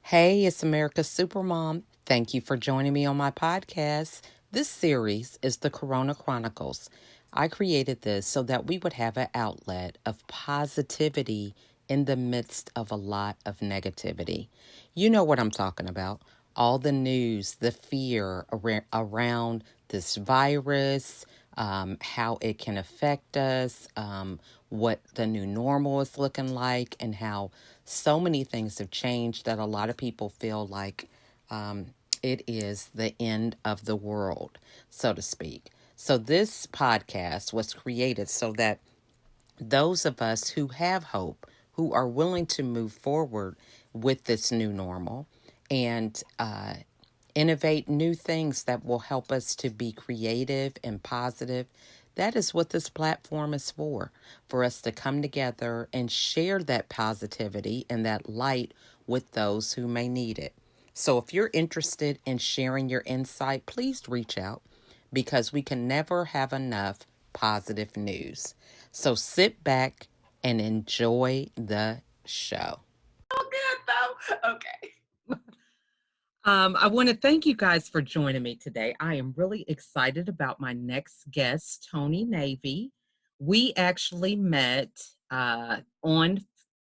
Hey, it's America's Supermom. Thank you for joining me on my podcast. This series is the Corona Chronicles. I created this so that we would have an outlet of positivity in the midst of a lot of negativity. You know what I'm talking about. All the news, the fear around this virus, how it can affect us, what the new normal is looking like, and how so many things have changed that a lot of people feel like um, it is the end of the world, so to speak. So, this podcast was created so that those of us who have hope, who are willing to move forward with this new normal and innovate new things that will help us to be creative and positive. That is what this platform is for us to come together and share that positivity and that light with those who may need it. So if you're interested in sharing your insight, please reach out because we can never have enough positive news. So sit back and enjoy the show. Oh, good though. Okay. I want to thank you guys for joining me today. I am really excited about my next guest, Tony Navy. We actually met on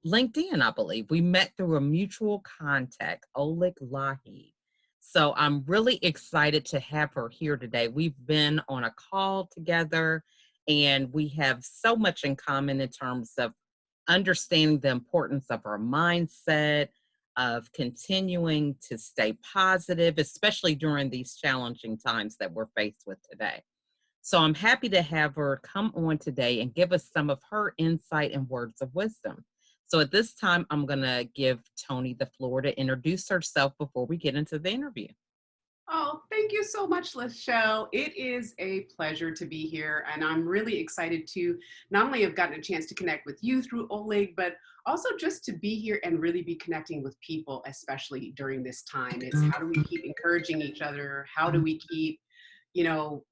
LinkedIn, I believe. We met through a mutual contact, Oleg Lahi. So I'm really excited to have her here today. We've been on a call together and we have so much in common in terms of understanding the importance of our mindset, of continuing to stay positive, especially during these challenging times that we're faced with today. So I'm happy to have her come on today and give us some of her insight and words of wisdom. So at this time, I'm going to give Tony the floor to introduce herself before we get into the interview. Oh, thank you so much, Lachelle. It is a pleasure to be here. And I'm really excited to not only have gotten a chance to connect with you through Oleg, but also just to be here and really be connecting with people, especially during this time. It's how do we keep encouraging each other? How do we keep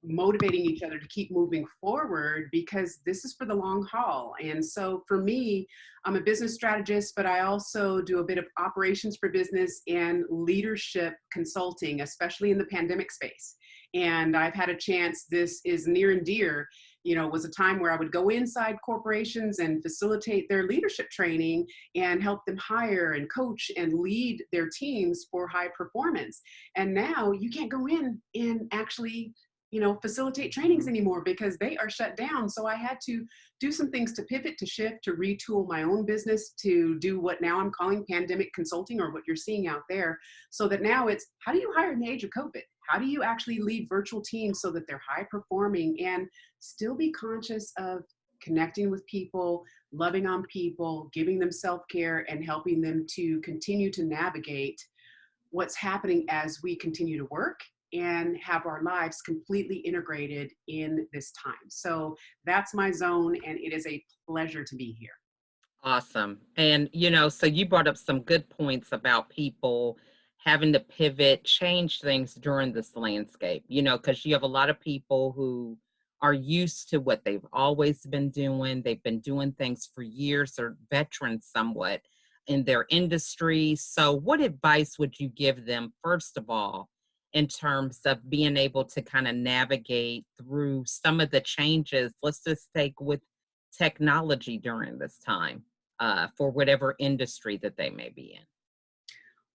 motivating each other to keep moving forward because this is for the long haul. And so for me, I'm a business strategist, but I also do a bit of operations for business and leadership consulting, especially in the pandemic space. And I've had a chance, this is near and dear, was a time where I would go inside corporations and facilitate their leadership training and help them hire and coach and lead their teams for high performance. And now you can't go in and actually facilitate trainings anymore because they are shut down. So I had to do some things to pivot, to shift, to retool my own business to do what now I'm calling pandemic consulting, or what you're seeing out there. So that now it's, how do you hire in the age of COVID? How do you actually lead virtual teams so that they're high performing and still be conscious of connecting with people, loving on people, giving them self-care, and helping them to continue to navigate what's happening as we continue to work and have our lives completely integrated in this time. So that's my zone, and it is a pleasure to be here. Awesome. And, so you brought up some good points about people having to pivot, change things during this landscape, because you have a lot of people who are used to what they've always been doing. They've been doing things for years, or veterans somewhat in their industry. So, what advice would you give them, first of all, in terms of being able to kind of navigate through some of the changes? Let's just take with technology during this time for whatever industry that they may be in.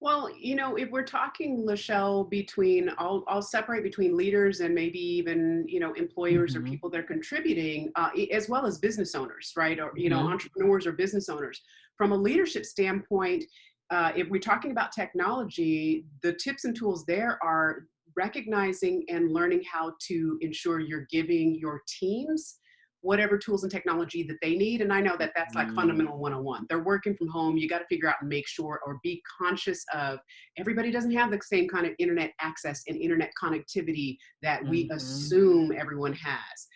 Well, if we're talking, Lachelle, between, I'll separate between leaders and maybe even, employers or Mm-hmm. people that are contributing, as well as business owners, right? Or, Mm-hmm. entrepreneurs or business owners. From a leadership standpoint, if we're talking about technology, the tips and tools there are recognizing and learning how to ensure you're giving your teams whatever tools and technology that they need. And I know that that's like Mm-hmm. fundamental 101. They're working from home. You got to figure out and make sure, or be conscious of, everybody doesn't have the same kind of internet access and internet connectivity that we Mm-hmm. assume everyone has.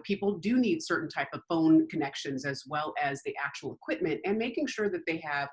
People do need certain type of phone connections as well as the actual equipment, and making sure that they have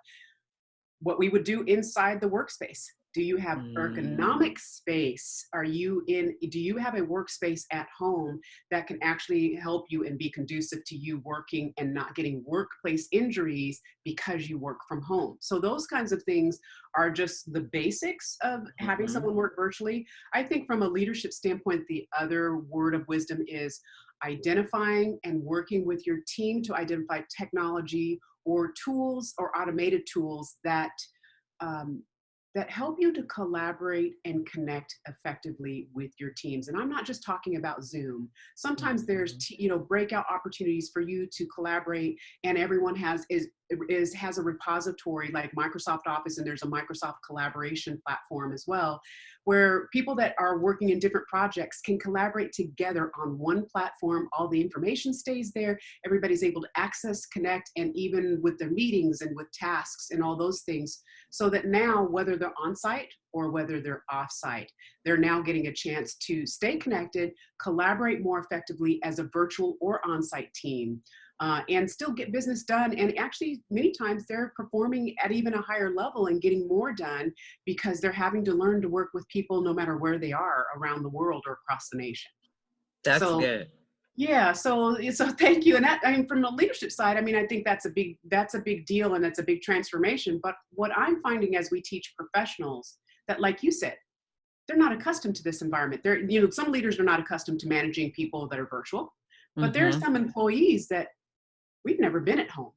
what we would do inside the workspace, Do you have Mm. ergonomic space? Do you have a workspace at home that can actually help you and be conducive to you working and not getting workplace injuries because you work from home? So those kinds of things are just the basics of having Mhm. someone work virtually. I think from a leadership standpoint, the other word of wisdom is identifying and working with your team to identify technology or tools or automated tools um, that help you to collaborate and connect effectively with your teams. And I'm not just talking about Zoom. Sometimes there's Mhm. breakout opportunities for you to collaborate, and everyone has a repository like Microsoft Office, and there's a Microsoft collaboration platform as well, where people that are working in different projects can collaborate together on one platform. All the information stays there. Everybody's able to access, connect, and even with their meetings and with tasks and all those things, so that now, whether they're on site or whether they're off site, they're now getting a chance to stay connected, collaborate more effectively as a virtual or on site team, and still get business done. And actually, many times they're performing at even a higher level and getting more done because they're having to learn to work with people no matter where they are around the world or across the nation. That's So good. yeah, so thank you. And that, I mean, from the leadership side, I mean, I think that's a big deal and it's a big transformation. But what I'm finding as we teach professionals, that, like you said, they're not accustomed to this environment. Some leaders are not accustomed to managing people that are virtual, but there are Mhm. some employees that we've never been at home.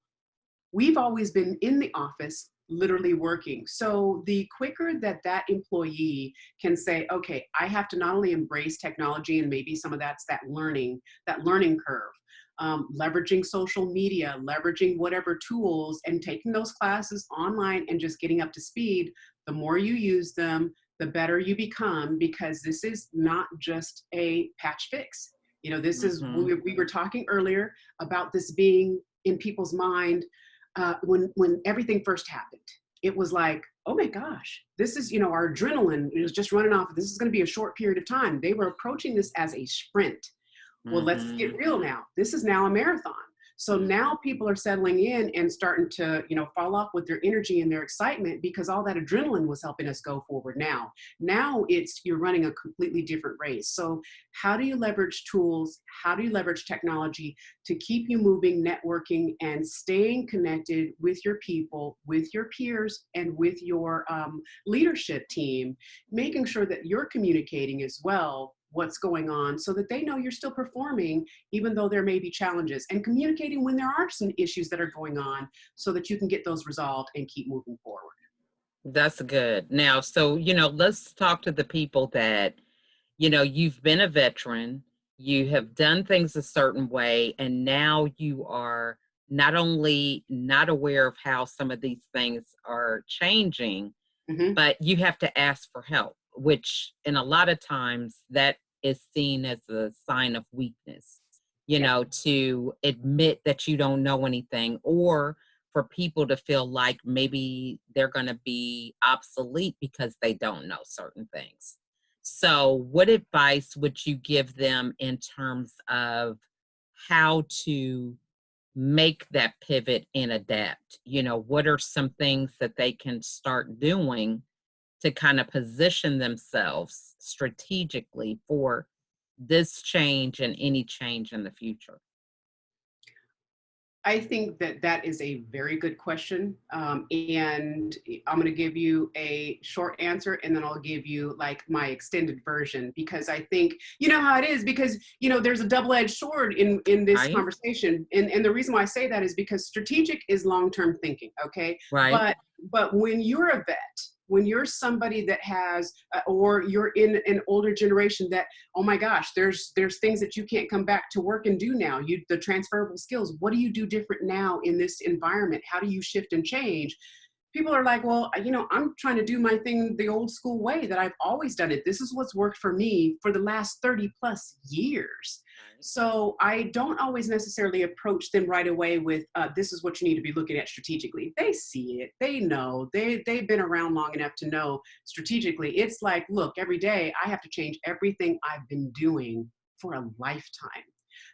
We've always been in the office, literally working. So the quicker that that employee can say, okay, I have to not only embrace technology, and maybe some of that's that learning curve, leveraging social media, leveraging whatever tools, and taking those classes online and just getting up to speed. The more you use them, the better you become, because this is not just a patch fix. This is, Mhm. we were talking earlier about this being in people's mind. When everything first happened, it was like, oh my gosh, this is, our adrenaline is just running off. This is going to be a short period of time. They were approaching this as a sprint. Well, let's get Mhm. real now. This is now a marathon. So now people are settling in and starting to, fall off with their energy and their excitement, because all that adrenaline was helping us go forward. Now you're running a completely different race. So how do you leverage tools? How do you leverage technology to keep you moving, networking, and staying connected with your people, with your peers, and with your leadership team, making sure that you're communicating as well what's going on, so that they know you're still performing even though there may be challenges, and communicating when there are some issues that are going on, so that you can get those resolved and keep moving forward. That's good. Now, so, let's talk to the people that, you've been a veteran, you have done things a certain way, and now you are not only not aware of how some of these things are changing, Hmm. but you have to ask for help, which in a lot of times that is seen as a sign of weakness, Yeah. to admit that you don't know anything, or for people to feel like maybe they're going to be obsolete because they don't know certain things. So, what advice would you give them in terms of how to make that pivot and adapt? What are some things that they can start doing to kind of position themselves strategically for this change and any change in the future? I think that that is a very good question. And I'm going to give you a short answer, and then I'll give you like my extended version, because I think, you know how it is, because, there's a double-edged sword in this Right? conversation. And the reason why I say that is because strategic is long-term thinking. Okay. Right. But when you're a vet, when you're somebody that has, or you're in an older generation that, oh my gosh, there's things that you can't come back to work and do now. The transferable skills. What do you do different now in this environment? How do you shift and change? People are like, well, I'm trying to do my thing the old school way that I've always done it. This is what's worked for me for the last 30 plus years. Right. So I don't always necessarily approach them right away with, this is what you need to be looking at strategically. They see it, they know, they've been around long enough to know strategically. It's like, look, every day I have to change everything I've been doing for a lifetime.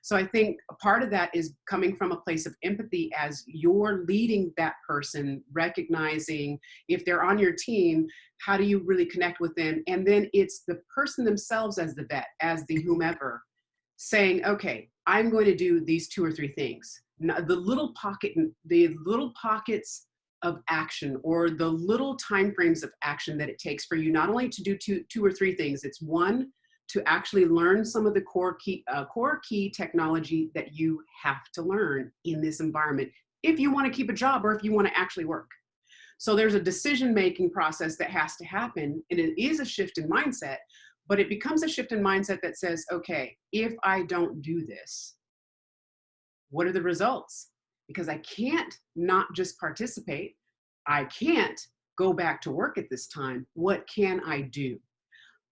So I think a part of that is coming from a place of empathy as you're leading that person, recognizing if they're on your team, how do you really connect with them? And then it's the person themselves as the vet, as the whomever, saying, okay, I'm going to do these 2 or 3 things. Now, the little pockets of action, or the little time frames of action that it takes for you not only to do two or three things. It's one, to actually learn some of the core key technology that you have to learn in this environment if you want to keep a job or if you want to actually work. So there's a decision-making process that has to happen, and it is a shift in mindset, but it becomes a shift in mindset that says, okay, if I don't do this, what are the results? Because I can't not just participate. I can't go back to work at this time. What can I do?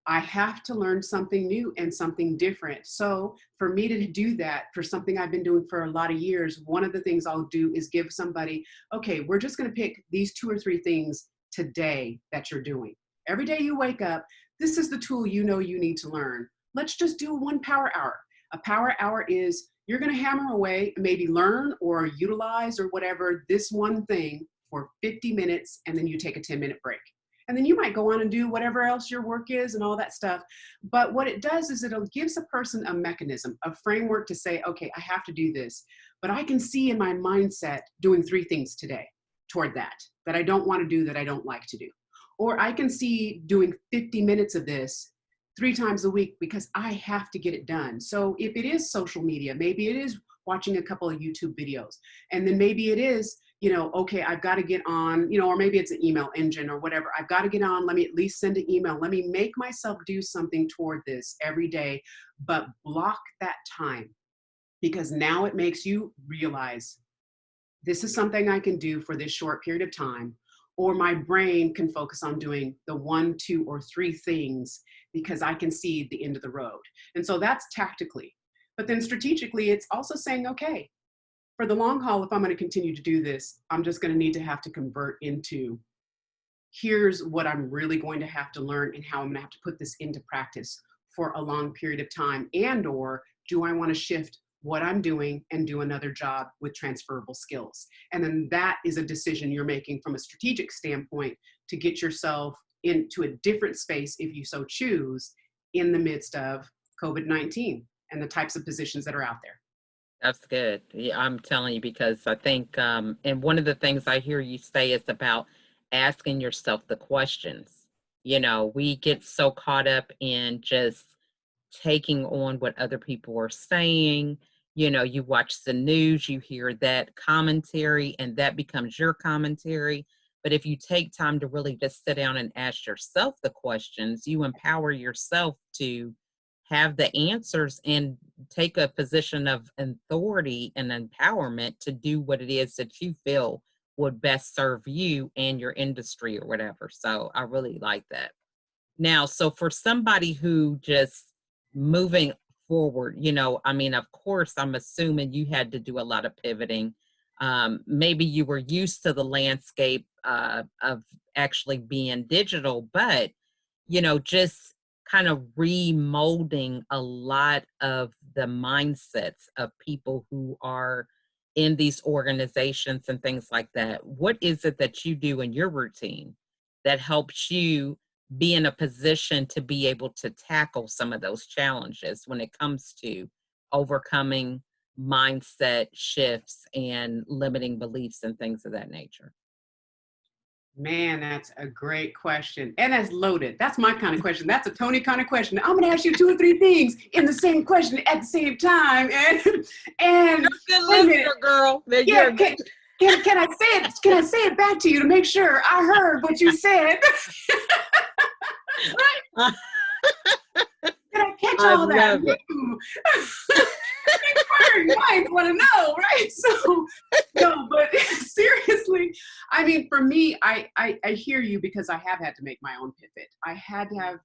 I have to learn something new and something different. So for me to do that, for something I've been doing for a lot of years, one of the things I'll do is give somebody, okay, we're just going to pick these 2 or 3 things today that you're doing. Every day you wake up, this is the tool you know you need to learn. Let's just do 1 power hour. A power hour is you're going to hammer away, maybe learn or utilize or whatever this one thing for 50 minutes, and then you take a 10-minute break. And then you might go on and do whatever else your work is and all that stuff. But what it does is it gives a person a mechanism, a framework to say, okay, I have to do this, but I can see in my mindset doing 3 things today toward that I don't want to do, that I don't like to do. Or I can see doing 50 minutes of this 3 times a week because I have to get it done. So if it is social media, maybe it is watching a couple of YouTube videos, and then maybe it is, okay, I've got to get on, or maybe it's an email engine or whatever. I've got to get on. Let me at least send an email. Let me make myself do something toward this every day, but block that time, because now it makes you realize this is something I can do for this short period of time, or my brain can focus on doing the 1, 2, or 3 things because I can see the end of the road. And so that's tactically. But then strategically, it's also saying, okay, for the long haul, if I'm going to continue to do this, I'm just going to need to have to convert into, here's what I'm really going to have to learn and how I'm going to have to put this into practice for a long period of time. And or do I want to shift what I'm doing and do another job with transferable skills? And then that is a decision you're making from a strategic standpoint to get yourself into a different space, if you so choose, in the midst of COVID-19 and the types of positions that are out there. That's good. Yeah, I'm telling you because I think, and one of the things I hear you say is about asking yourself the questions. We get so caught up in just taking on what other people are saying. You watch the news, you hear that commentary, and that becomes your commentary. But if you take time to really just sit down and ask yourself the questions, you empower yourself to have the answers and take a position of authority and empowerment to do what it is that you feel would best serve you and your industry or whatever. So I really like that. Now, so for somebody who just moving forward, I mean, of course, I'm assuming you had to do a lot of pivoting. Maybe you were used to the landscape of actually being digital, but, just kind of remolding a lot of the mindsets of people who are in these organizations and things like that. What is it that you do in your routine that helps you be in a position to be able to tackle some of those challenges when it comes to overcoming mindset shifts and limiting beliefs and things of that nature? Man, that's a great question. And that's loaded. That's my kind of question. That's a Tony kind of question. I'm going to ask you 2 or 3 things in the same question at the same time. And You're a good wait a minute. listener, girl. Yeah, can I say it? Can I say it back to you to make sure I heard what you said? Right? Did I catch I all that? love it. Inquiring minds want to know, right? So, no, but seriously, I mean, for me, I hear you, because I have had to make my own pivot. I had to have,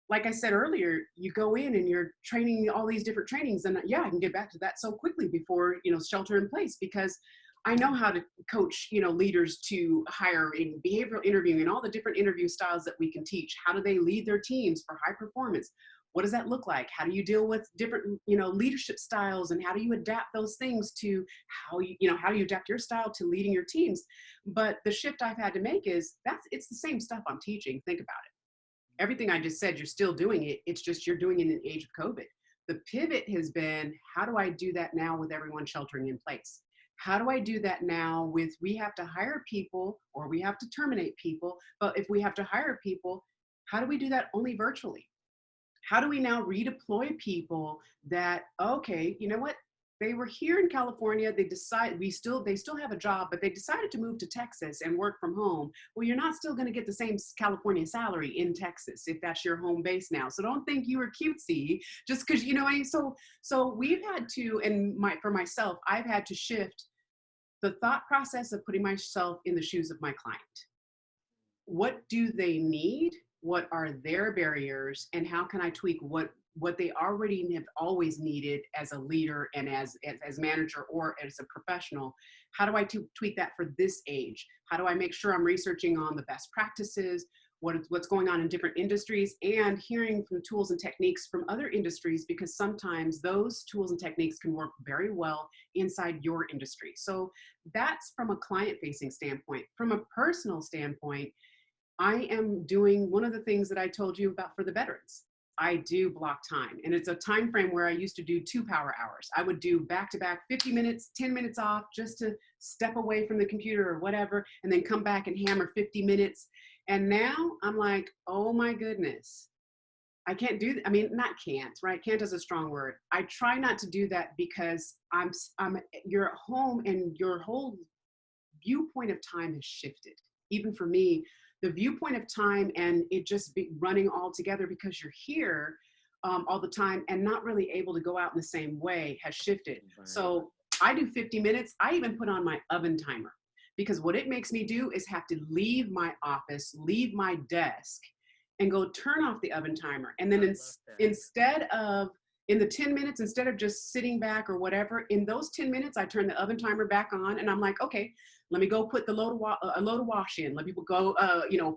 like I said earlier, you go in and you're training all these different trainings, and yeah, I can get back to that so quickly before, shelter in place, because I know how to coach, leaders to hire in behavioral interviewing and all the different interview styles that we can teach. How do they lead their teams for high performance? what does that look like? How do you deal with different, leadership styles, and how do you adapt those things to how do you adapt your style to leading your teams? But the shift I've had to make is it's the same stuff I'm teaching. Think about it. Everything I just said, you're still doing it. It's just you're doing it in the age of COVID. The pivot has been, how do I do that now with everyone sheltering in place? How do I do that now with, we have to hire people or we have to terminate people, but if we have to hire people, how do we do that only virtually? How do we now redeploy people that, okay, you know what? They were here in California, they still have a job, but they decided to move to Texas and work from home. Well, you're not still gonna get the same California salary in Texas if that's your home base now. So don't think you were cutesy just because, so we've had to, for myself, I've had to shift the thought process of putting myself in the shoes of my client. What do they need? What are their barriers? And how can I tweak what they already have always needed as a leader and as manager or as a professional? How do I tweak that for this age? How do I make sure I'm researching on the best practices, what's going on in different industries, and hearing from tools and techniques from other industries, because sometimes those tools and techniques can work very well inside your industry. So that's from a client-facing standpoint. From a personal standpoint, I am doing one of the things that I told you about for the veterans. I do block time, and it's a time frame where I used to do 2 power hours. I would do back-to-back 50 minutes, 10 minutes off, just to step away from the computer or whatever, and then come back and hammer 50 minutes. And now I'm like, oh my goodness, I can't do that. I mean, not can't, right? Can't is a strong word. I try not to do that because you're at home and your whole viewpoint of time has shifted. Even for me, the viewpoint of time and it just be running all together because you're here all the time and not really able to go out in the same way has shifted. Right. So I do 50 minutes. I even put on my oven timer, because what it makes me do is have to leave my office, leave my desk, and go turn off the oven timer. And then instead of, in the 10 minutes, instead of just sitting back or whatever, in those 10 minutes, I turn the oven timer back on and I'm like, okay, let me go put a load of wash in. Let me go,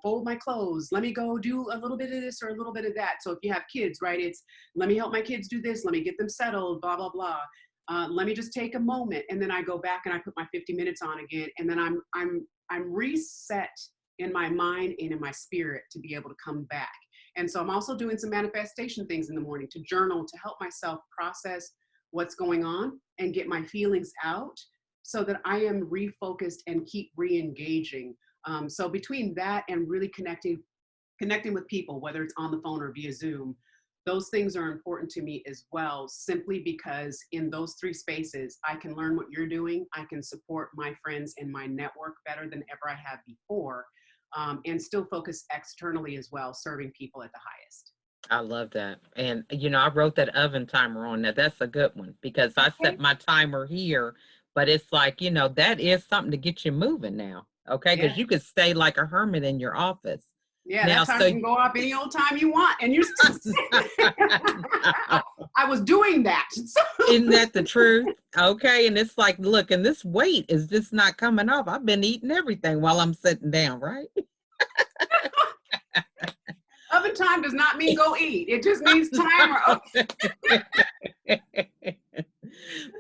fold my clothes. Let me go do a little bit of this or a little bit of that. So if you have kids, right, it's let me help my kids do this. Let me get them settled, blah, blah, blah. Let me just take a moment. And then I go back and I put my 50 minutes on again. And then I'm reset in my mind and in my spirit to be able to come back. And so I'm also doing some manifestation things in the morning to journal, to help myself process what's going on and get my feelings out so that I am refocused and keep re-engaging. So between that and really connecting with people, whether it's on the phone or via Zoom, those things are important to me as well, simply because in those 3 spaces, I can learn what you're doing. I can support my friends and my network better than ever I have before, and still focus externally as well, serving people at the highest. I love that. And, I wrote that oven timer on that. That's a good one, because I set my timer here, but it's like, that is something to get you moving now. Okay. Because you could stay like a hermit in your office. Yeah, now, that time you can go off any old time you want, and you're still I was doing that. Isn't that the truth? Okay, and it's like, look, and this weight is just not coming off. I've been eating everything while I'm sitting down, right? Oven time does not mean go eat. It just means timer.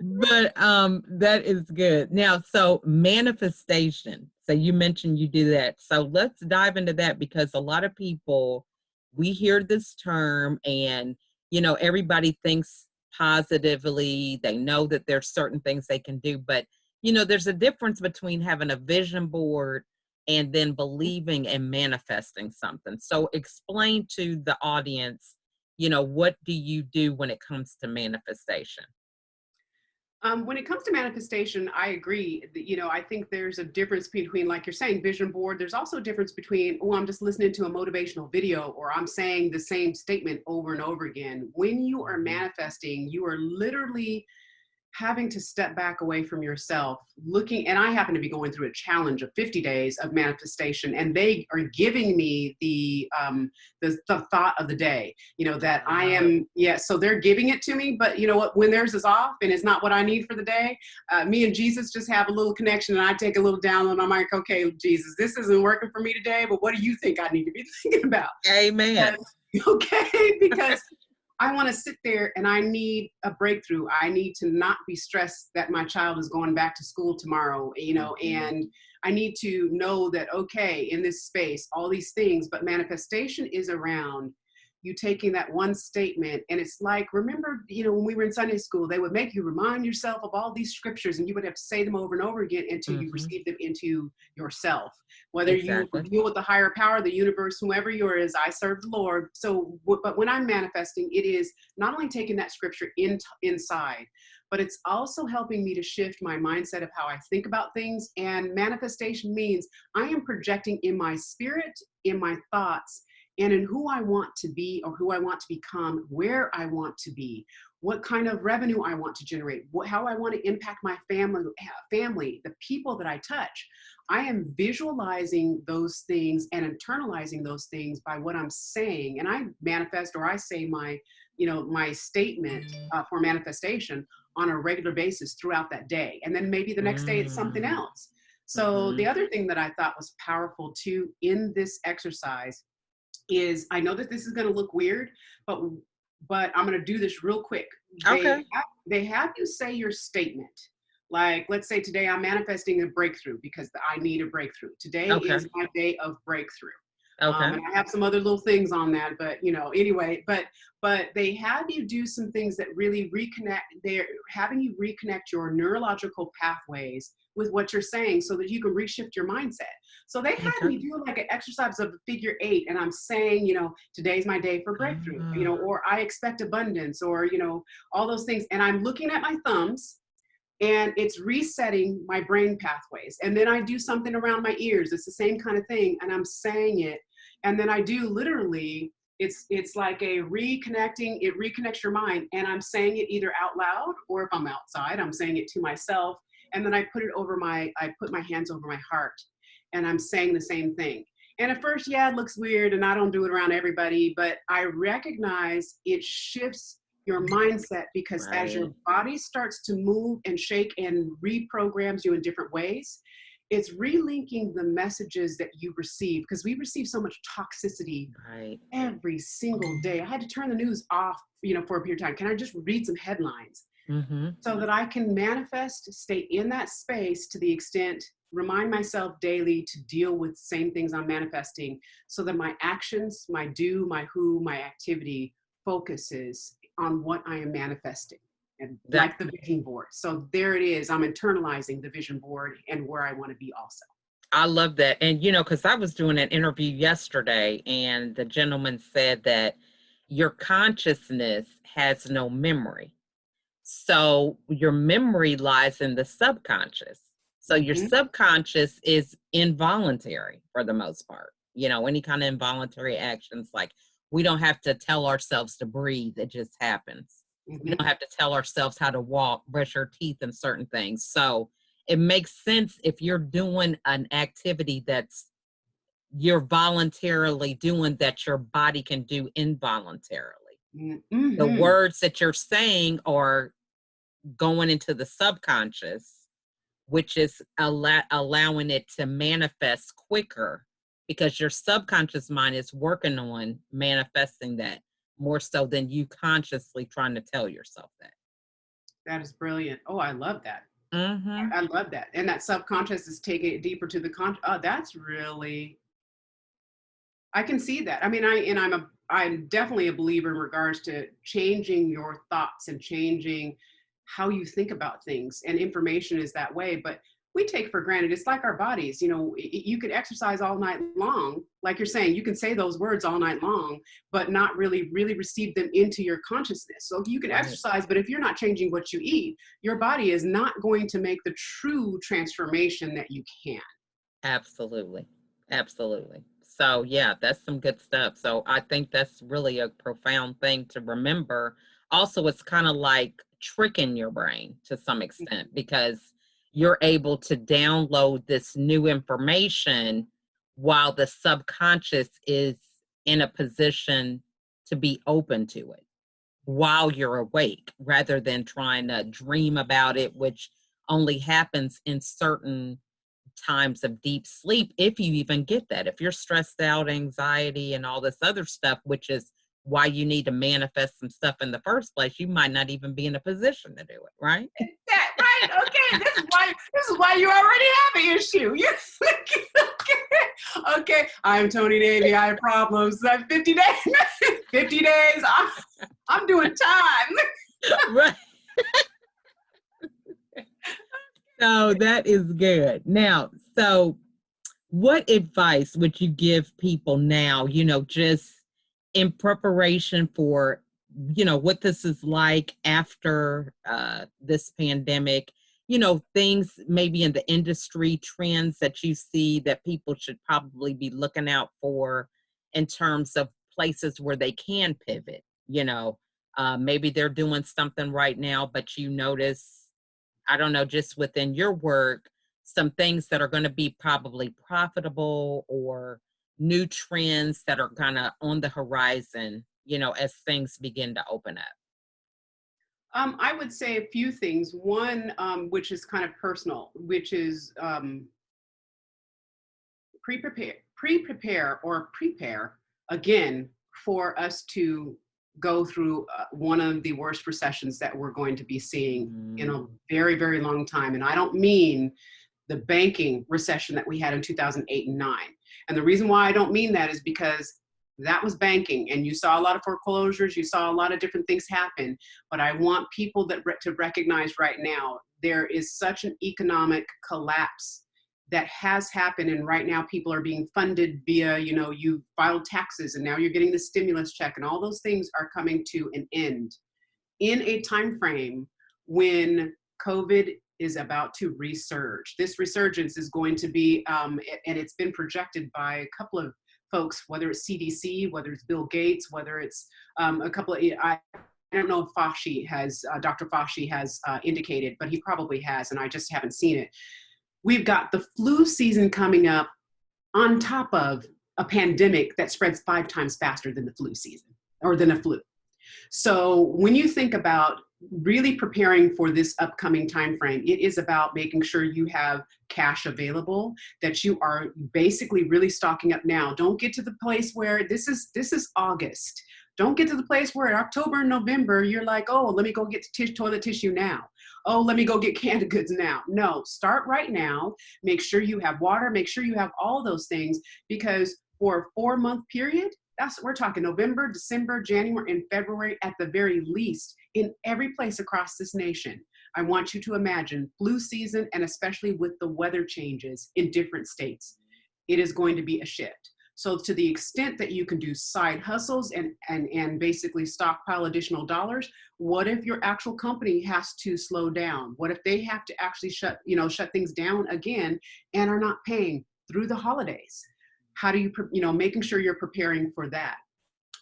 But that is good. Now, so manifestation. So you mentioned you do that. So let's dive into that, because a lot of people, we hear this term and, everybody thinks positively. They know that there's certain things they can do, but, there's a difference between having a vision board and then believing and manifesting something. So explain to the audience, what do you do when it comes to manifestation? When it comes to manifestation, I agree. I think there's a difference between, like you're saying, vision board. There's also a difference between, I'm just listening to a motivational video, or I'm saying the same statement over and over again. When you are manifesting, you are literally having to step back away from yourself, looking, and I happen to be going through a challenge of 50 days of manifestation, and they are giving me the thought of the day, that I am, so they're giving it to me, but you know what, when theirs is off and it's not what I need for the day, me and Jesus just have a little connection, and I take a little download, and I'm like, okay, Jesus, this isn't working for me today, but what do you think I need to be thinking about? Amen. Okay, because I want to sit there and I need a breakthrough. I need to not be stressed that my child is going back to school tomorrow, and I need to know that, okay, in this space, all these things, but manifestation is around you taking that one statement. And it's like, remember, when we were in Sunday school, they would make you remind yourself of all these scriptures, and you would have to say them over and over again until you receive them into yourself. Whether you deal with the higher power, the universe, whoever you are, is, I serve the Lord. So, but when I'm manifesting, it is not only taking that scripture inside, but it's also helping me to shift my mindset of how I think about things. And manifestation means I am projecting in my spirit, in my thoughts, and in who I want to be or who I want to become, where I want to be, what kind of revenue I want to generate, how I want to impact my family, the people that I touch. I am visualizing those things and internalizing those things by what I'm saying. And I manifest, or I say my statement for manifestation on a regular basis throughout that day. And then maybe the next day it's something else. So the other thing that I thought was powerful too in this exercise is, I know that this is going to look weird, but I'm going to do this real quick. They have you say your statement. Like, let's say today I'm manifesting a breakthrough because I need a breakthrough. Today is my day of breakthrough. And I have some other little things on that, but anyway, but they have you do some things that really reconnect. They're having you reconnect your neurological pathways with what you're saying so that you can reshift your mindset. So they had me do like an exercise of figure 8, and I'm saying, today's my day for breakthrough, or I expect abundance, or, all those things. And I'm looking at my thumbs, and it's resetting my brain pathways. And then I do something around my ears. It's the same kind of thing. And I'm saying it. And then I do literally, it's like a reconnecting, it reconnects your mind. And I'm saying it either out loud, or if I'm outside, I'm saying it to myself. And then I put my hands over my heart, and I'm saying the same thing. And at first, it looks weird, and I don't do it around everybody, but I recognize it shifts your mindset, because as your body starts to move and shake and reprograms you in different ways, it's relinking the messages that you receive, because we receive so much toxicity every single day. I had to turn the news off, for a period of time. Can I just read some headlines? So that I can manifest, stay in that space to the extent, remind myself daily to deal with the same things I'm manifesting, so that my actions, my do, my who, my activity focuses on what I am manifesting, and like the vision board. So there it is. I'm internalizing the vision board and where I want to be also. I love that. And, because I was doing an interview yesterday, and the gentleman said that your consciousness has no memory. So your memory lies in the subconscious. So your subconscious is involuntary for the most part. Any kind of involuntary actions, like we don't have to tell ourselves to breathe. It just happens. We don't have to tell ourselves how to walk, brush our teeth, and certain things. So it makes sense if you're doing an activity you're voluntarily doing, that your body can do involuntarily. The words that you're saying are going into the subconscious, which is allowing it to manifest quicker, because your subconscious mind is working on manifesting that more so than you consciously trying to tell yourself that. That is brilliant. Oh, I love that. I love that. And that subconscious is taking it deeper to the conscious. Oh, that's really, I can see that. I mean, I'm definitely a believer in regards to changing your thoughts and changing how you think about things, and information is that way, but we take for granted. It's like our bodies, you could exercise all night long. Like you're saying, you can say those words all night long, but not really receive them into your consciousness. So you can exercise, but if you're not changing what you eat, your body is not going to make the true transformation that you can. Absolutely. Absolutely. So yeah, that's some good stuff. So I think that's really a profound thing to remember. Also, it's kind of like tricking your brain to some extent, because you're able to download this new information while the subconscious is in a position to be open to it while you're awake, rather than trying to dream about it, which only happens in certain times of deep sleep, if you even get that. If you're stressed out, anxiety, and all this other stuff, which is why you need to manifest some stuff in the first place, you might not even be in a position to do it, right? That right? Okay, this is why you already have an issue. You okay? I'm Tony Davy. I have problems. 50 days. 50 days. I'm doing time. Right. So that is good. Now, so what advice would you give people now, just in preparation for, what this is like after this pandemic, things maybe in the industry trends that you see that people should probably be looking out for in terms of places where they can pivot, maybe they're doing something right now, but you notice, I don't know, just within your work, some things that are going to be probably profitable or new trends that are kind of on the horizon, as things begin to open up? I would say a few things. One, which is kind of personal, which is prepare again for us to go through one of the worst recessions that we're going to be seeing in a very, very long time. And I don't mean the banking recession that we had in 2008 and 9. And the reason why I don't mean that is because that was banking, and you saw a lot of foreclosures, you saw a lot of different things happen. But I want people to recognize right now, there is such an economic collapse that has happened, and right now people are being funded via, you filed taxes and now you're getting the stimulus check, and all those things are coming to an end in a time frame when COVID is about to resurge. This resurgence is going to be, and it's been projected by a couple of folks, whether it's CDC, whether it's Bill Gates, whether it's a couple of, I don't know if Dr. Fauci has indicated, but he probably has, and I just haven't seen it. We've got the flu season coming up on top of a pandemic that spreads 5 times faster than the flu season, or than a flu. So when you think about really preparing for this upcoming time frame, it is about making sure you have cash available, that you are basically really stocking up now. Don't get to the place where this is August. Don't get to the place where in October and November, you're like, oh, let me go get toilet tissue now. Oh, let me go get canned goods now. No, start right now. Make sure you have water. Make sure you have all those things, because for a 4-month period, we're talking November, December, January, and February at the very least in every place across this nation. I want you to imagine flu season, and especially with the weather changes in different states, it is going to be a shift. So to the extent that you can do side hustles and basically stockpile additional dollars, what if your actual company has to slow down? What if they have to actually shut things down again and are not paying through the holidays? How do you, making sure you're preparing for that?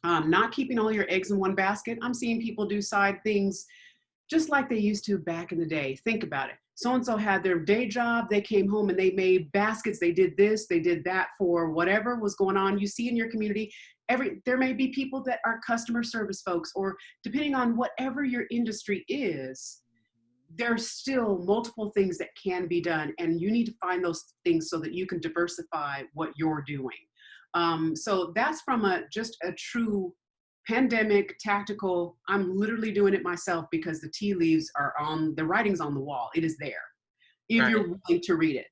Not keeping all your eggs in one basket. I'm seeing people do side things just like they used to back in the day. Think about it. So-and-so had their day job, they came home and they made baskets, they did this, they did that for whatever was going on. You see in your community, there may be people that are customer service folks, or depending on whatever your industry is, there's still multiple things that can be done, and you need to find those things so that you can diversify what you're doing. So that's from just a true pandemic tactical. I'm literally doing it myself because the tea leaves are the writing's on the wall. It is there if Right. you're willing to read it.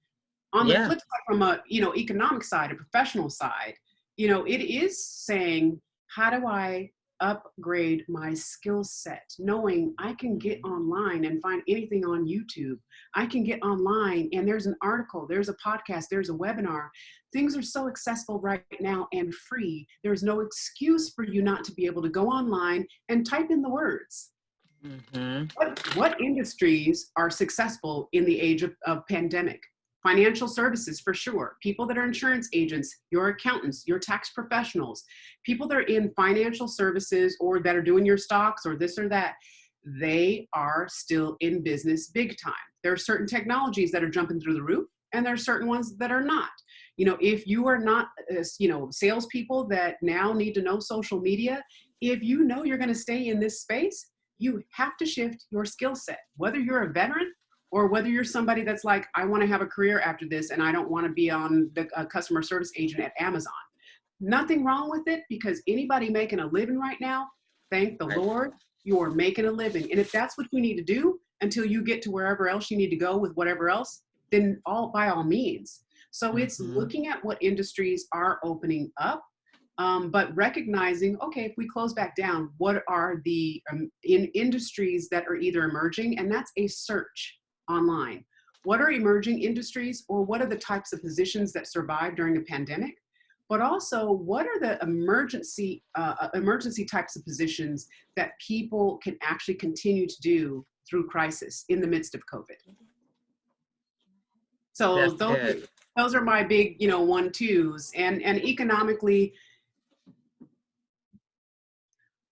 On the flip side, from a economic side, a professional side, it is saying, how do I upgrade my skill set, knowing I can get online and find anything on YouTube. I can get online and there's an article, there's a podcast, there's a webinar. Things are so accessible right now and free. There's no excuse for you not to be able to go online and type in the words. What industries are successful in the age of pandemic? Financial services, for sure. People that are insurance agents, your accountants, your tax professionals, people that are in financial services or that are doing your stocks or this or that, they are still in business big time. There are certain technologies that are jumping through the roof, and there are certain ones that are not. If you are not, salespeople that now need to know social media, if you know you're going to stay in this space, you have to shift your skill set, whether you're a veteran or whether you're somebody that's like, I want to have a career after this and I don't want to be on the customer service agent at Amazon. Nothing wrong with it, because anybody making a living right now, thank the Right. Lord, you're making a living. And if that's what you need to do until you get to wherever else you need to go with whatever else, then by all means. So it's Mm-hmm. looking at what industries are opening up, but recognizing, okay, if we close back down, what are the in industries that are either emerging? And that's a search online. What are emerging industries, or what are the types of positions that survived during a pandemic? But also, what are the emergency types of positions that people can actually continue to do through crisis in the midst of COVID? So That's good. those are my big, 1-2s. And economically,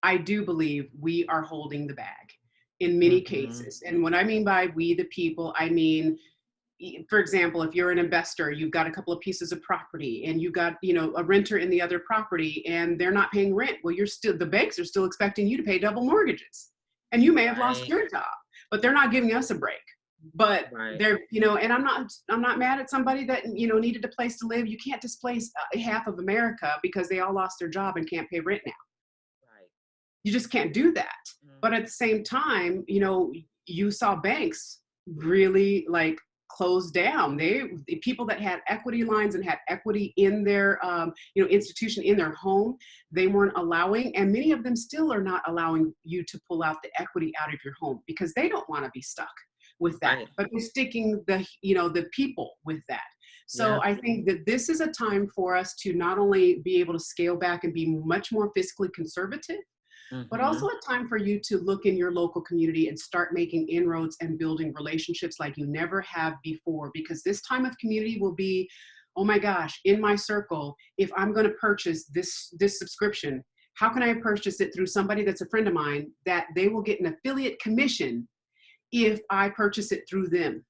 I do believe we are holding the bag in many Mm-hmm. cases. And what I mean by we, the people, I mean, for example, if you're an investor, you've got a couple of pieces of property and you've got, a renter in the other property and they're not paying rent. Well, the banks are still expecting you to pay double mortgages, and you may have lost Right. your job, but they're not giving us a break. But Right. they're, and I'm not mad at somebody that, needed a place to live. You can't displace half of America because they all lost their job and can't pay rent now. Right. You just can't do that. Mm-hmm. But at the same time, you saw banks really like close down. The people that had equity lines and had equity in their institution, in their home, they weren't allowing, and many of them still are not allowing you to pull out the equity out of your home because they don't want to be stuck with that. Right. But they're sticking the people with that. So Yeah. I think that this is a time for us to not only be able to scale back and be much more fiscally conservative, but Mm-hmm. also a time for you to look in your local community and start making inroads and building relationships like you never have before. Because this time of community will be, oh my gosh, in my circle, if I'm going to purchase this subscription, how can I purchase it through somebody that's a friend of mine that they will get an affiliate commission if I purchase it through them?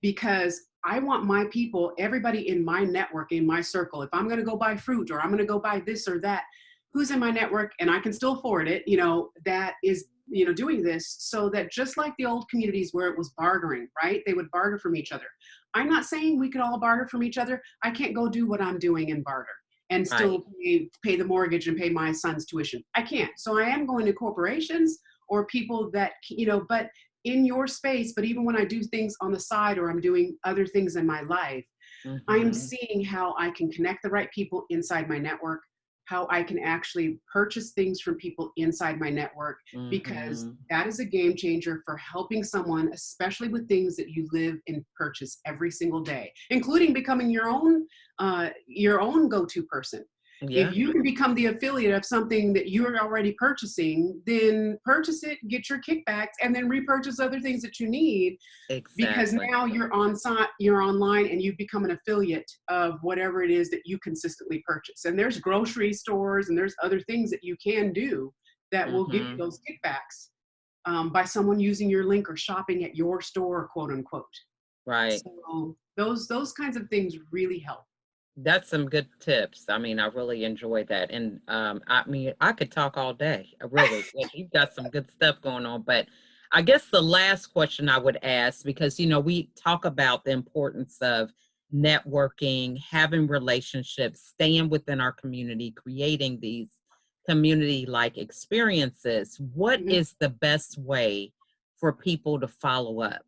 Because I want my people, everybody in my network, in my circle, if I'm going to go buy fruit or I'm going to go buy this or that, who's in my network and I can still afford it, that is, doing this, so that just like the old communities where it was bartering, right? They would barter from each other. I'm not saying we could all barter from each other. I can't go do what I'm doing in barter and Right. still pay the mortgage and pay my son's tuition. I can't. So I am going to corporations or people that, but in your space. But even when I do things on the side or I'm doing other things in my life, I am Mm-hmm. seeing how I can connect the right people inside my network, how I can actually purchase things from people inside my network, because Mm-hmm. that is a game changer for helping someone, especially with things that you live and purchase every single day, including becoming your own go-to person. If Yeah. you can become the affiliate of something that you're already purchasing, then purchase it, get your kickbacks, and then repurchase other things that you need, because Exactly. now you're on site, you're online, and you've become an affiliate of whatever it is that you consistently purchase. And there's grocery stores and there's other things that you can do that will give you Mm-hmm. those kickbacks, by someone using your link or shopping at your store, quote unquote. Right. So those kinds of things really help. That's some good tips. I mean, I really enjoyed that. And I mean, I could talk all day, really. And you've got some good stuff going on. But I guess the last question I would ask, because, we talk about the importance of networking, having relationships, staying within our community, creating these community-like experiences. What Mhm. is the best way for people to follow up?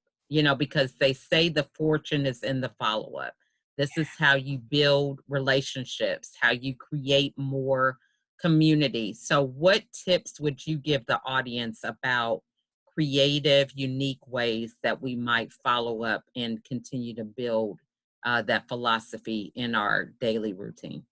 Because they say the fortune is in the follow-up. This is how you build relationships, how you create more community. So, what tips would you give the audience about creative, unique ways that we might follow up and continue to build that philosophy in our daily routine?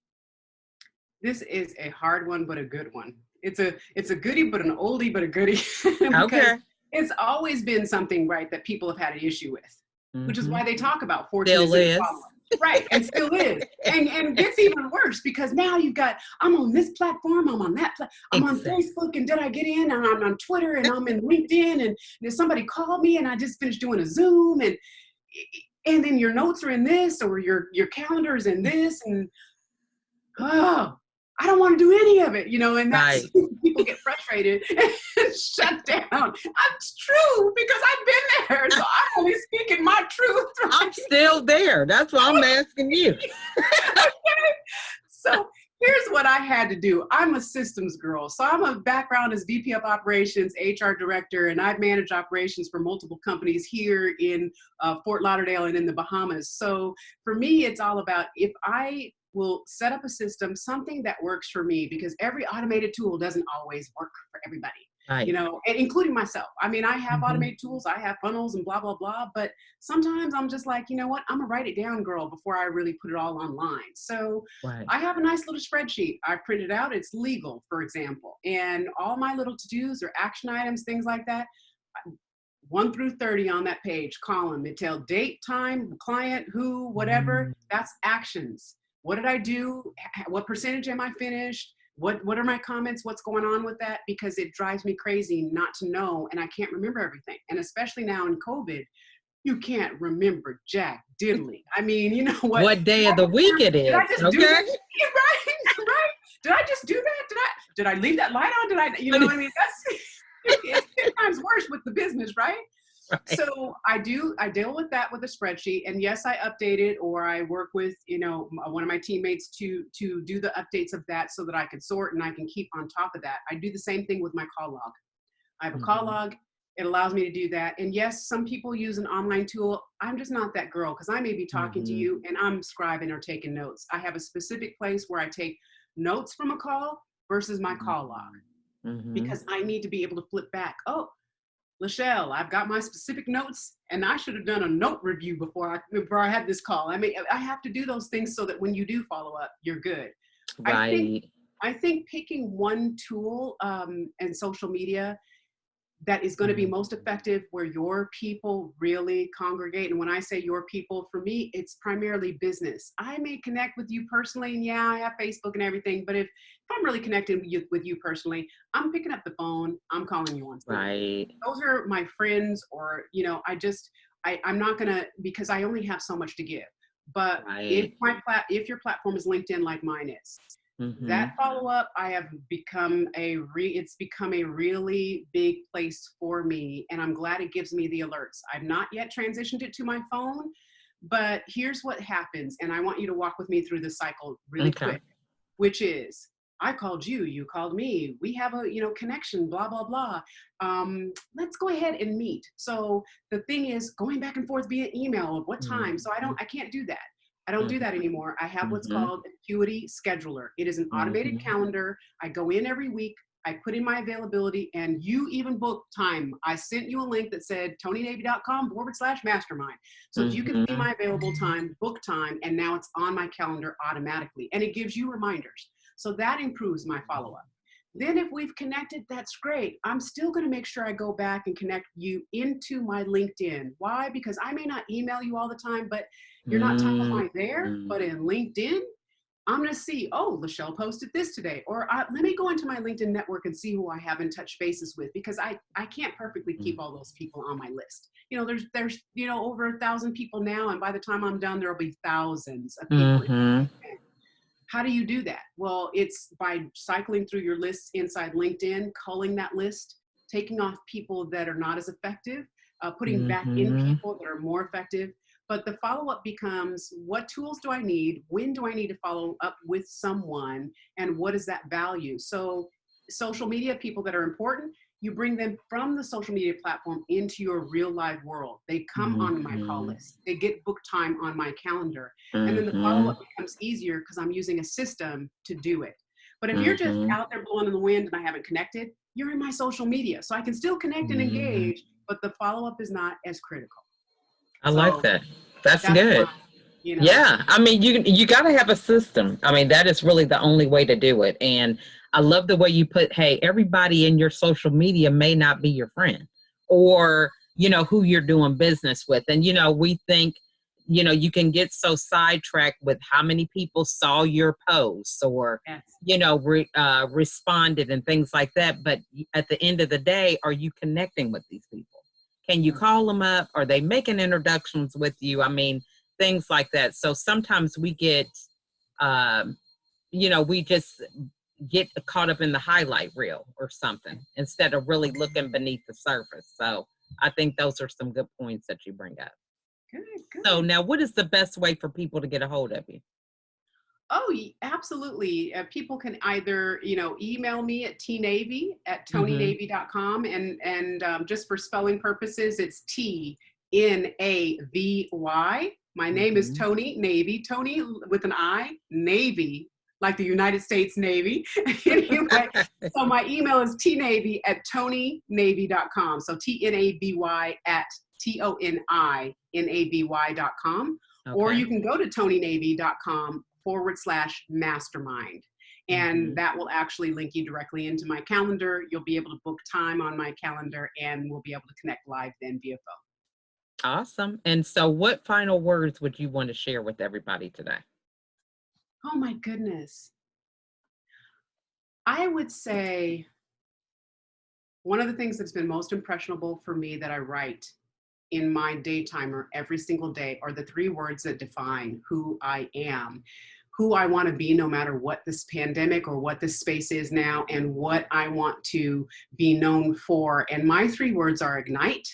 This is a hard one, but a good one. It's a goodie, but an oldie, but a goodie, because Okay. it's always been something, right, that people have had an issue with, which is Mm-hmm. why they talk about fortune is Still in the is. follow-up. Right, and still is. And gets even worse because now you've got, I'm on this platform, I'm on that, I'm on Exactly. Facebook, and did I get in? And I'm on Twitter, and I'm in LinkedIn, and there's somebody called me, and I just finished doing a Zoom, and then your notes are in this, or your calendar is in this, and oh, I don't want to do any of it, and that's Right. people get frustrated and shut down. That's true because I've been there, so I'm only speaking my truth, I'm right? still there. That's why I'm asking you. So here's what I had to do. I'm a systems girl. So I'm a background as VP of operations, HR director, and I've managed operations for multiple companies here in Fort Lauderdale and in the Bahamas. So for me, it's all about if I will set up a system, something that works for me, because every automated tool doesn't always work for everybody. Right. You know, and including myself. I mean, I have Mm-hmm. automated tools, I have funnels and blah, blah, blah. But sometimes I'm just like, you know what, I'm gonna write it down, girl, before I really put it all online. So Right. I have a nice little spreadsheet. I printed out, it's legal, for example. And all my little to-dos or action items, things like that, 1 through 30 on that page, column. It tells date, time, client, who, whatever. That's actions. What did I do? What percentage am I finished? What are my comments? What's going on with that? Because it drives me crazy not to know, and I can't remember everything. And especially now in COVID, you can't remember jack diddly. I mean, you know what day of the week it did is. I just do that? Right, right. Did I just do that? Did I leave that light on? Did I, you know what I mean? That's it's 10 times worse with the business, right? Right. So I deal with that with a spreadsheet, and yes, I update it, or I work with, you know, one of my teammates to do the updates of that so that I can sort and I can keep on top of that. I do the same thing with my call log. I have a call log. It allows me to do that. And yes, some people use an online tool. I'm just not that girl, because I may be talking to you and I'm scribing or taking notes. I have a specific place where I take notes from a call versus my call log, because I need to be able to flip back. Oh, Lachelle, I've got my specific notes, and I should have done a note review before I had this call. I mean, I have to do those things so that when you do follow up, you're good. Right. I think picking one tool and social media that is going to be most effective where your people really congregate. And when I say your people, for me, it's primarily business. I may connect with you personally, and yeah, I have Facebook and everything, but if I'm really connected with you personally, I'm picking up the phone, I'm calling you on Zoom. Right. Those are my friends, or, you know, I'm not going to, because I only have so much to give. But if your platform is LinkedIn like mine is, that follow-up, I have become it's become a really big place for me, and I'm glad it gives me the alerts. I've not yet transitioned it to my phone, but here's what happens, and I want you to walk with me through this cycle really quick, which is, I called you, you called me, we have a, you know, connection, blah, blah, blah. Let's go ahead and meet. So the thing is going back and forth via email of what time. So I can't do that. I don't do that anymore. I have what's called Acuity Scheduler. It is an automated calendar. I go in every week, I put in my availability, and you even book time. I sent you a link that said TonyNavy.com/mastermind. So you can see my available time, book time, and now it's on my calendar automatically. And it gives you reminders. So that improves my follow-up. Then if we've connected, that's great. I'm still going to make sure I go back and connect you into my LinkedIn. Why? Because I may not email you all the time, but you're not top of mind there. But in LinkedIn, I'm going to see, oh, Lachelle posted this today. Or let me go into my LinkedIn network and see who I haven't touched bases with, because I can't perfectly keep all those people on my list. You know, there's you know, over 1,000 people now, and by the time I'm done, there'll be thousands of people. How do you do that? Well, it's by cycling through your lists inside LinkedIn, culling that list, taking off people that are not as effective, putting back in people that are more effective. But the follow-up becomes, what tools do I need? When do I need to follow up with someone? And what is that value? So social media people that are important, you bring them from the social media platform into your real live world. They come on my call list. They get book time on my calendar. And then the follow-up becomes easier because I'm using a system to do it. But if you're just out there blowing in the wind and I haven't connected, you're in my social media. So I can still connect and engage, but the follow-up is not as critical. I like that. That's good. You know. Yeah, I mean, you got to have a system. I mean, that is really the only way to do it. And I love the way you put, hey, everybody in your social media may not be your friend, or, you know, who you're doing business with. And, you know, we think, you know, you can get so sidetracked with how many people saw your posts or, you know, responded and things like that. But at the end of the day, are you connecting with these people? Can you call them up? Are they making introductions with you? I mean, things like that. So sometimes we get, you know, we just get caught up in the highlight reel or something instead of really looking beneath the surface. So I think those are some good points that you bring up. Good. So now, what is the best way for people to get a hold of you? Oh, absolutely. People can either, email me at Mm-hmm. tnavy@tonynavy.com, and just for spelling purposes, it's Tnavy. My name is Mm-hmm. Tony Navy. Tony with an I, Navy, like the United States Navy. Anyway, so my email is tnavy@tonynavy.com. So TNAVY at TONINAVY.com. Or Okay. you can go to tonynavy.com/mastermind. And Mm-hmm. that will actually link you directly into my calendar. You'll be able to book time on my calendar and we'll be able to connect live then via phone. Awesome. And so, what final words would you want to share with everybody today? Oh my goodness. I would say one of the things that's been most impressionable for me that I write in my day timer every single day are the three words that define who I am, who I want to be no matter what this pandemic or what this space is now, and what I want to be known for. And my three words are ignite,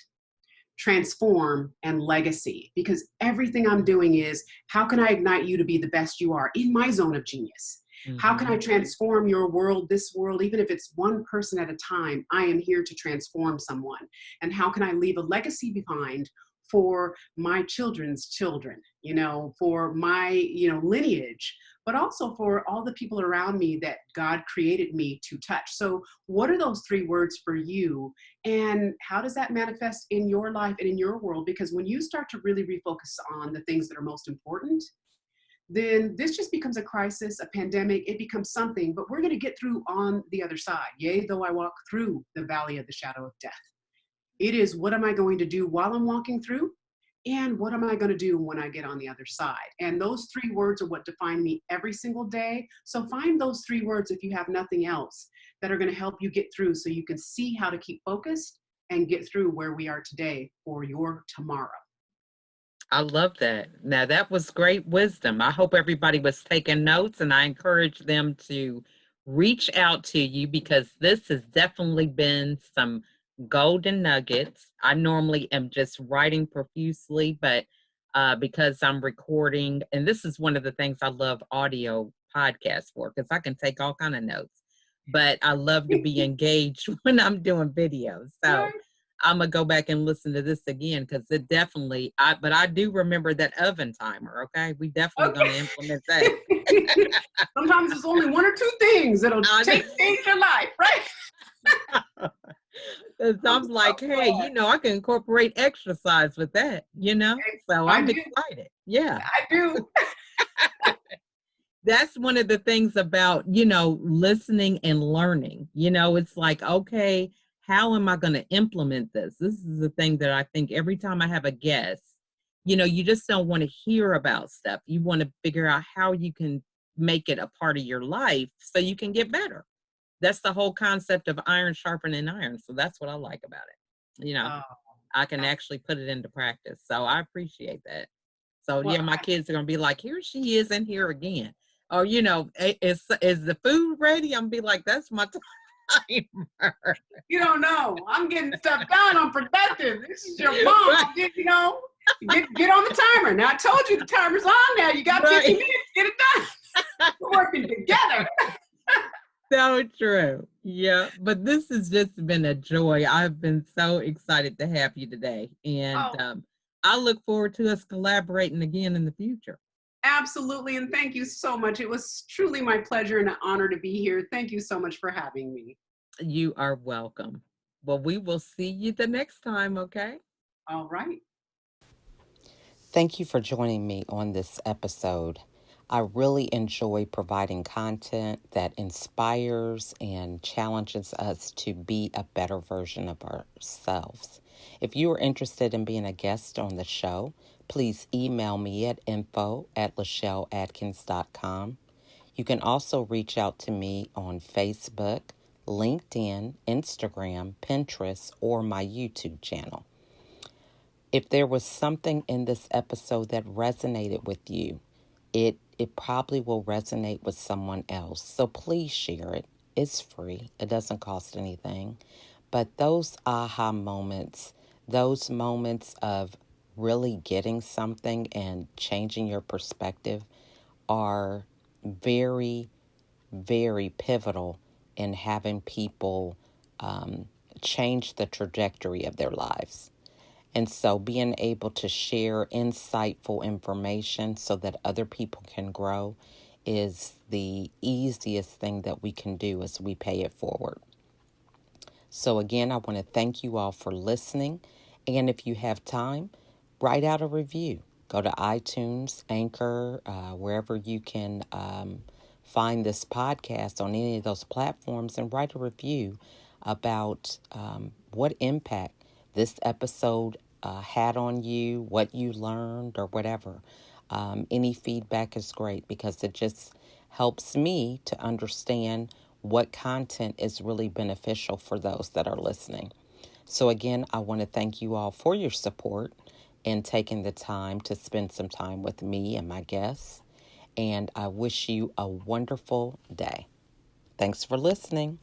transform, and legacy, because everything I'm doing is how can I ignite you to be the best you are in my zone of genius? How can I Mm-hmm. transform your world, this world, even if it's one person at a time? I am here to transform someone. And how can I leave a legacy behind for my children's children, for my, lineage, but also for all the people around me that God created me to touch. So, what are those three words for you? And how does that manifest in your life and in your world? Because when you start to really refocus on the things that are most important, then this just becomes a crisis, a pandemic. It becomes something, but we're going to get through on the other side. Yea, though I walk through the valley of the shadow of death. It is, what am I going to do while I'm walking through? And what am I going to do when I get on the other side? And those three words are what define me every single day. So find those three words, if you have nothing else, that are going to help you get through so you can see how to keep focused and get through where we are today for your tomorrow. I love that. Now, that was great wisdom. I hope everybody was taking notes, and I encourage them to reach out to you because this has definitely been some golden nuggets. I normally am just writing profusely, but because I'm recording, and this is one of the things I love audio podcasts for, because I can take all kind of notes. But I love to be engaged when I'm doing videos. So Right. I'm gonna go back and listen to this again because it definitely. But I do remember that oven timer. Okay, we definitely gonna implement that. Okay. Sometimes it's only one or two things that'll I change your life, right? know. 'Cause I'm I'm so like, hey, glad. I can incorporate exercise with that. So I I'm do. excited. Yeah, I do. that's one of the things about listening and learning. It's like, okay, how am I going to implement this? This is the thing that I think every time I have a guest, you just don't want to hear about stuff. You want to figure out how you can make it a part of your life so you can get better. That's the whole concept of iron sharpening iron. So that's what I like about it. Oh, I can actually put it into practice. So I appreciate that. So well, yeah, my kids are gonna be like, here she is in here again. Or is the food ready? I'm gonna be like, that's my timer. you don't know. I'm getting stuff done. I'm productive. This is your mom. Right, Get on the timer. Now I told you the timer's on now. You got 50 right. minutes. Get it done. We're working together. So true. Yeah. But this has just been a joy. I've been so excited to have you today. And Oh, I look forward to us collaborating again in the future. absolutely. And thank you so much. It was truly my pleasure and an honor to be here. Thank you so much for having me. You are welcome. Well, we will see you the next time, okay? All right. Thank you for joining me on this episode. I really enjoy providing content that inspires and challenges us to be a better version of ourselves. If you are interested in being a guest on the show, please email me at info@LachelleAtkins.com. You can also reach out to me on Facebook, LinkedIn, Instagram, Pinterest, or my YouTube channel. If there was something in this episode that resonated with you, it probably will resonate with someone else. So please share it. It's free. It doesn't cost anything. But those aha moments, those moments of really getting something and changing your perspective are very, very pivotal in having people change the trajectory of their lives. And so being able to share insightful information so that other people can grow is the easiest thing that we can do as we pay it forward. So again, I want to thank you all for listening. And if you have time, write out a review. Go to iTunes, Anchor, wherever you can find this podcast on any of those platforms, and write a review about what impact this episode had on you, what you learned, or whatever. Any feedback is great because it just helps me to understand what content is really beneficial for those that are listening. So again, I want to thank you all for your support and taking the time to spend some time with me and my guests. And I wish you a wonderful day. Thanks for listening.